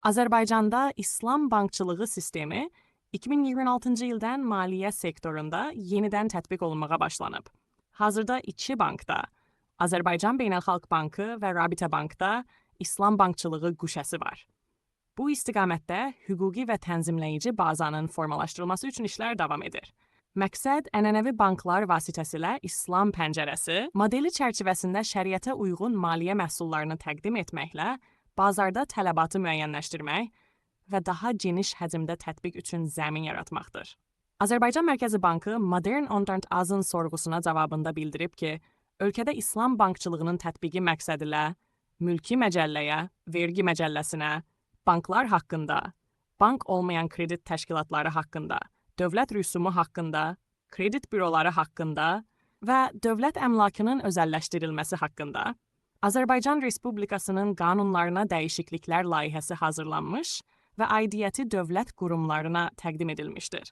Azərbaycanda İslam bankçılığı sistemi 2026-cı ildən maliyyə sektorunda yenidən tətbiq olunmağa başlanıb. Hazırda iki bankda, Azərbaycan Beynəlxalq Bankı və Rabitə Bankda İslam bankçılığı qüşəsi var. Bu istiqamətdə hüquqi və tənzimləyici bazanın formalaşdırılması üçün işlər davam edir. Məqsəd ənənəvi banklar vasitəsilə İslam pəncərəsi modeli çərçivəsində şəriətə uyğun maliyyə məhsullarını təqdim etməklə bazarda tələbatı müəyyənləşdirmək və daha geniş həcmdə tətbiq üçün zəmin yaratmaqdır. Azərbaycan Mərkəzi Bankı Modern 14 Azın sorğusuna cavabında bildirib ki, ölkədə İslam bankçılığının tətbiqi məqsədilə mülki məcəlləyə, vergi məcəlləsinə, banklar haqqında, bank olmayan kredit təşkilatları haqqında, dövlət rüsumu haqqında, kredit büroları haqqında və dövlət əmlakının özəlləşdirilməsi haqqında Azərbaycan Respublikasının qanunlarına dəyişikliklər layihəsi hazırlanmış və aidiyyəti dövlət qurumlarına təqdim edilmişdir.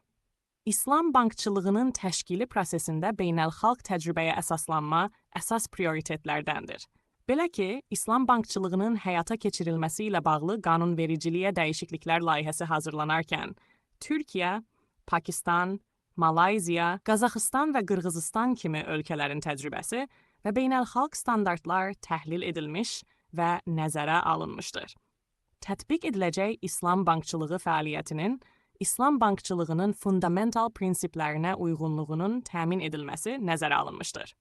İslam bankçılığının təşkili prosesində beynəlxalq təcrübəyə əsaslanma əsas prioritetlərdəndir. Belə ki, İslam bankçılığının həyata keçirilməsi ilə bağlı qanunvericiliyə dəyişikliklər layihəsi hazırlanarkən, Türkiyə, Pakistan, Malayziya, Qazaxıstan və Qırğızıstan kimi ölkələrin təcrübəsi və beynəlxalq standartlar təhlil edilmiş və nəzərə alınmışdır. Tətbiq ediləcək İslam bankçılığı fəaliyyətinin İslam bankçılığının fundamental prinsiplərinə uyğunluğunun təmin edilməsi nəzərə alınmışdır.